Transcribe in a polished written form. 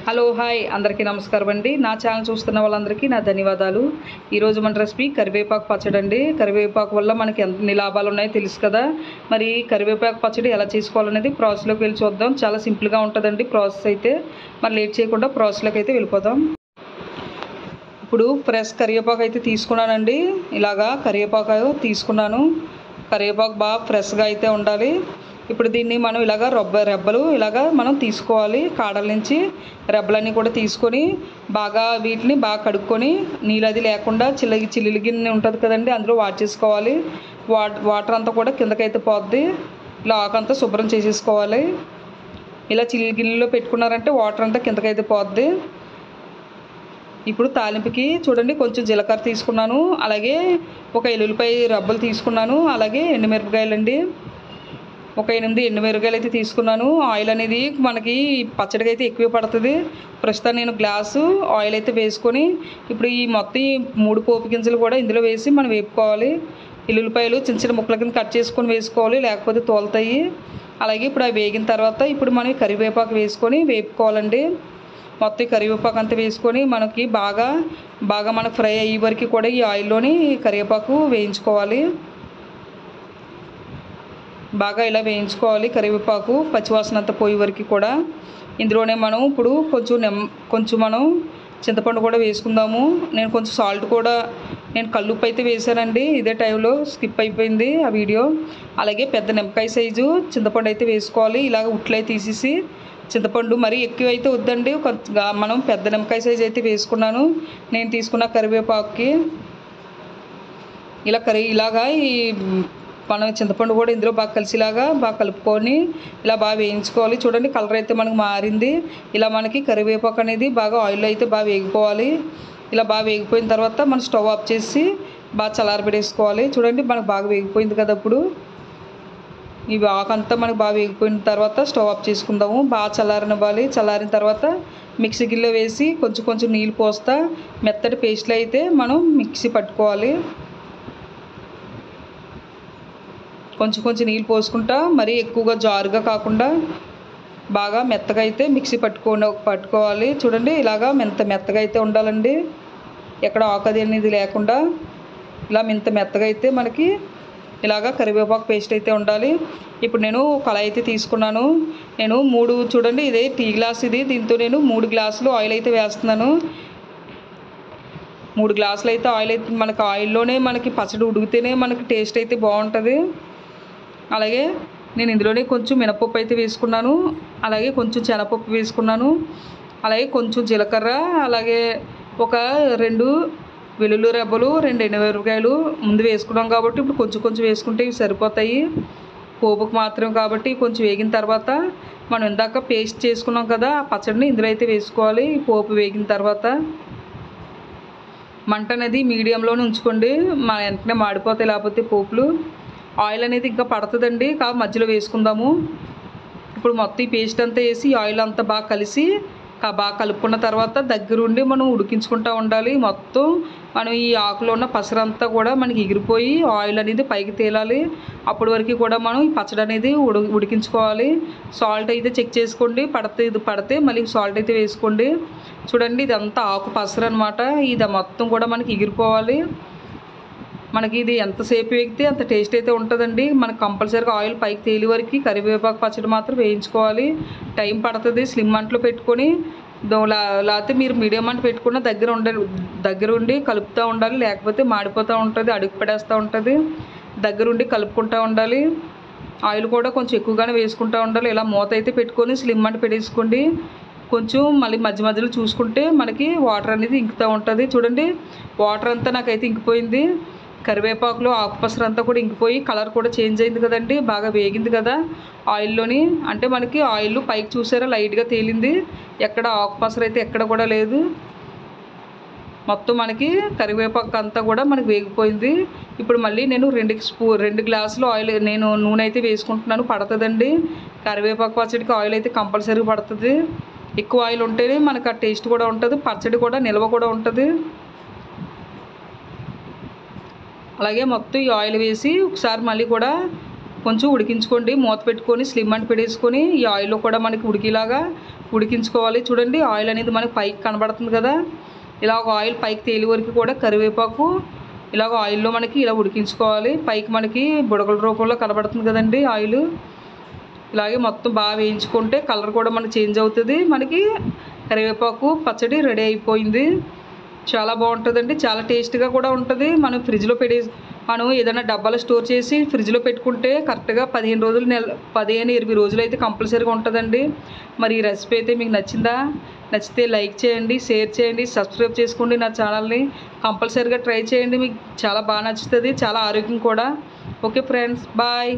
Hello hi అందరికీ నమస్కారం అండి. నా ఛానల్ చూస్తున్న వాళ్ళందరికీ నా ధన్యవాదాలు. ఈరోజు మన రెసిపీ కరివేపాకు పచ్చడి అండి. కరివేపాకు వల్ల మనకి ఎన్ని లాభాలు ఉన్నాయో తెలుసు కదా. మరి కరివేపాకు పచ్చడి ఎలా చేసుకోవాలనేది ప్రాసెస్లోకి వెళ్ళి చూద్దాం. చాలా సింపుల్గా ఉంటుందండి ప్రాసెస్ అయితే. మరి లేట్ చేయకుండా ప్రాసెస్లోకి అయితే వెళ్ళిపోదాం. ఇప్పుడు ఫ్రెష్ కరివేపాకు అయితే తీసుకున్నానండి. ఇలాగా కరివేపాకు తీసుకున్నాను. కరివేపాకు బాగా ఫ్రెష్గా అయితే ఉండాలి. ఇప్పుడు దీన్ని మనం ఇలాగ రెబ్బలు ఇలాగా మనం తీసుకోవాలి. కాడల నుంచి రెబ్బలన్నీ కూడా తీసుకొని వీటిని బాగా కడుక్కొని నీళ్ళది లేకుండా చిల్లులు గిన్నె ఉంటుంది కదండి, అందులో వాచేసుకోవాలి. వాటర్ అంతా కూడా కిందకైతే పోద్ది. ఇలా ఆకంతా శుభ్రం చేసేసుకోవాలి. ఇలా చిల్లు గిన్నెలో పెట్టుకున్నారంటే వాటర్ అంతా కిందకైతే పోద్ది. ఇప్పుడు తాలింపుకి చూడండి, కొంచెం జీలకర్ర తీసుకున్నాను, అలాగే ఒక ఎల్లుల్లిపాయ రబ్బలు తీసుకున్నాను, అలాగే ఎండుమిరపకాయలు అండి, ఒక 8 ఎండుమిరపకాయలు అయితే తీసుకున్నాను. ఆయిల్ అనేది మనకి పచ్చడికి అయితే ఎక్కువ పడుతుంది. ప్రస్తుతం నేను గ్లాసు ఆయిల్ అయితే వేసుకొని ఇప్పుడు ఈ మొత్తం 3 పోపు గింజలు కూడా ఇందులో వేసి మనం వేపుకోవాలి. ఎల్లుల్లిపాయలు చిన్న చిన్న ముక్కల కింద కట్ చేసుకొని వేసుకోవాలి, లేకపోతే తోలుతాయి. అలాగే ఇప్పుడు అవి వేగిన తర్వాత ఇప్పుడు మనం కరివేపాకు వేసుకొని వేపుకోవాలండి. మొత్తం కరివేపాకు అంతా వేసుకొని మనకి బాగా మనకు ఫ్రై అయ్యే వరకు కూడా ఈ ఆయిల్లోని కరివేపాకు వేయించుకోవాలి. బాగా ఇలా వేయించుకోవాలి. కరివేపాకు పచ్చివాసన అంతా పోయే వరకు కూడా. ఇందులోనే మనం ఇప్పుడు కొంచెం మనం చింతపండు కూడా వేసుకుందాము. నేను కొంచెం సాల్ట్ కూడా కల్లుప్పు అయితే వేసానండి. ఇదే టైంలో స్కిప్ అయిపోయింది ఆ వీడియో. అలాగే పెద్ద నిమ్మకాయ సైజు చింతపండు అయితే వేసుకోవాలి. ఇలాగ ఉట్లయి తీసేసి చింతపండు మరీ ఎక్కువ అయితే వద్దండి, మనం పెద్ద నిమ్మకాయ సైజు అయితే వేసుకున్నాను నేను తీసుకున్న కరివేపాకుకి. ఇలాగా మనం చింతపండు కూడా ఇందులో బాగా కలిసిలాగా బాగా కలుపుకొని ఇలా బాగా వేయించుకోవాలి. చూడండి, కలర్ అయితే మనకు మారింది. ఇలా మనకి కరివేపాకు అనేది బాగా ఆయిల్లో అయితే బాగా వేగిపోవాలి. ఇలా బాగా వేగిపోయిన తర్వాత మనం స్టవ్ ఆఫ్ చేసి బాగా చల్లారబెట్టేసుకోవాలి. చూడండి, మనకు బాగా వేగిపోయింది కదా. ఇప్పుడు ఈ ఆకంతా మనకు బాగా వేగిపోయిన తర్వాత స్టవ్ ఆఫ్ చేసుకుందాము. బాగా చల్లారనివ్వాలి. చల్లారిన తర్వాత మిక్సీ గిన్నెలో వేసి కొంచెం నీళ్ళు పోస్తా మెత్తటి పేస్ట్లు అయితే మనం మిక్సీ పట్టుకోవాలి. కొంచెం నీళ్ళు పోసుకుంటా, మరీ ఎక్కువగా జారుగా కాకుండా బాగా మెత్తగా అయితే మిక్సీ పట్టుకోవాలి. చూడండి, ఇలాగా మెత్తగా అయితే ఉండాలండి. ఎక్కడ ఆకది అనేది లేకుండా ఇలా మెత్తగా అయితే మనకి ఇలాగా కరివేపాకు పేస్ట్ అయితే ఉండాలి. ఇప్పుడు నేను కళాయి అయితే తీసుకున్నాను. నేను 3 చూడండి, ఇదే టీ గ్లాస్ ఇది. దీంతో నేను 3 గ్లాసులు ఆయిల్ అయితే వేస్తున్నాను. 3 గ్లాసులు అయితే ఆయిల్ అయితే మనకి ఆయిల్లోనే మనకి పచ్చడి ఉడికితేనే మనకి టేస్ట్ అయితే బాగుంటుంది. అలాగే నేను ఇందులోనే కొంచెం మినపప్పు అయితే వేసుకున్నాను, అలాగే కొంచెం శనగపప్పు వేసుకున్నాను, అలాగే కొంచెం జీలకర్ర, అలాగే ఒక 2 వెల్లుల్లి రెబ్బలు, 2 ఎండుమిరపకాయలు ముందు వేసుకున్నాం కాబట్టి ఇప్పుడు కొంచెం వేసుకుంటే ఇవి సరిపోతాయి. పోపుకు మాత్రం కాబట్టి కొంచెం వేగిన తర్వాత మనం ఇందాక పేస్ట్ చేసుకున్నాం కదా ఆ పచ్చడిని ఇందులో అయితే వేసుకోవాలి. పోపు వేగిన తర్వాత మంట అనేది మీడియంలోనే ఉంచుకోండి, వెంటనే మాడిపోతాయి లేకపోతే పోపులు. ఆయిల్ అనేది ఇంకా పడుతుందండి, మధ్యలో వేసుకుందాము. ఇప్పుడు మొత్తం ఈ పేస్ట్ అంతా వేసి ఆయిల్ అంతా బాగా కలిసి బాగా కలుపుకున్న తర్వాత దగ్గరుండి మనం ఉడికించుకుంటూ ఉండాలి. మొత్తం మనం ఈ ఆకులో ఉన్న పసరంతా కూడా మనకి ఎగిరిపోయి ఆయిల్ అనేది పైకి తేలాలి. అప్పటి వరకు కూడా మనం ఈ పచ్చడి అనేది ఉడికించుకోవాలి. సాల్ట్ అయితే చెక్ చేసుకోండి, పడితే మళ్ళీ సాల్ట్ అయితే వేసుకోండి. చూడండి, ఇదంతా ఆకు పసరు అనమాట. ఇది మొత్తం కూడా మనకి ఎగిరిపోవాలి. మనకి ఇది ఎంతసేపు వేగితే అంత టేస్ట్ అయితే ఉంటుందండి. మనకు కంపల్సరీగా ఆయిల్ పైకి తేలి వరకు కరివేపాకు పచ్చడి మాత్రం వేయించుకోవాలి. టైం పడుతుంది. స్లిమ్ మంటలో పెట్టుకొని లేకపోతే మీరు మీడియం మంట పెట్టుకున్న దగ్గరుండి కలుపుతూ ఉండాలి, లేకపోతే మాడిపోతూ ఉంటుంది, అడుగు పడేస్తూ ఉంటుంది. దగ్గరుండి కలుపుకుంటూ ఉండాలి. ఆయిల్ కూడా కొంచెం ఎక్కువగానే వేసుకుంటూ ఉండాలి. ఇలా మూత అయితే పెట్టుకొని స్లిమ్ మంట పెట్టేసుకోండి. కొంచెం మళ్ళీ మధ్యలో చూసుకుంటే మనకి వాటర్ అనేది ఇంకుతూ ఉంటుంది. చూడండి, వాటర్ అంతా నాకైతే ఇంకిపోయింది. కరివేపాకులో ఆకుపసరు అంతా కూడా ఇంకిపోయి కలర్ కూడా చేంజ్ అయింది కదండి. బాగా వేగింది కదా ఆయిల్లోని. అంటే మనకి ఆయిల్ పైకి చూసారా లైట్గా తేలింది, ఎక్కడ ఆకుపసరు అయితే ఎక్కడ కూడా లేదు. మొత్తం మనకి కరివేపాకు అంతా కూడా మనకి వేగిపోయింది. ఇప్పుడు మళ్ళీ నేను 2 గ్లాసులు ఆయిల్ నూనె అయితే వేసుకుంటున్నాను. పడుతుందండి, కరివేపాకు పచ్చడికి ఆయిల్ అయితే కంపల్సరీ పడుతుంది. ఎక్కువ ఆయిల్ ఉంటేనే మనకు ఆ టేస్ట్ కూడా ఉంటుంది, పచ్చడి కూడా నిల్వ కూడా ఉంటుంది. అలాగే మొత్తం ఈ ఆయిల్ వేసి ఒకసారి మళ్ళీ కూడా కొంచెం ఉడికించుకోండి. మూత పెట్టుకొని స్లిమ్ మంట పెట్టేసుకొని ఈ ఆయిల్లో కూడా మనకి ఉడికేలాగా ఉడికించుకోవాలి. చూడండి ఆయిల్ అనేది మనకి పైకి కనబడుతుంది కదా, ఇలాగ ఆయిల్ పైకి తేలి వరకు కూడా కరివేపాకు ఇలాగ ఆయిల్లో మనకి ఇలా ఉడికించుకోవాలి. పైకి మనకి బుడగల రూపంలో కనబడుతుంది కదండి ఆయిల్. ఇలాగే మొత్తం బాగా వేయించుకుంటే కలర్ కూడా మనకి చేంజ్ అవుతుంది. మనకి కరివేపాకు పచ్చడి రెడీ అయిపోయింది. చాలా బాగుంటుందండి, చాలా టేస్ట్గా కూడా ఉంటుంది. మనం ఫ్రిడ్జ్లో మనం ఏదైనా డబ్బాలో స్టోర్ చేసి ఫ్రిడ్జ్లో పెట్టుకుంటే కరెక్ట్గా 15 రోజులు 15-20 రోజులు అయితే కంపల్సరీగా ఉంటుందండి. మరి ఈ రెసిపీ అయితే మీకు నచ్చిందా? నచ్చితే లైక్ చేయండి, షేర్ చేయండి, సబ్స్క్రైబ్ చేసుకోండి నా ఛానల్ని. కంపల్సరీగా ట్రై చేయండి, మీకు చాలా బాగా నచ్చుతుంది, చాలా ఆరోగ్యం కూడా. Okay friends, bye.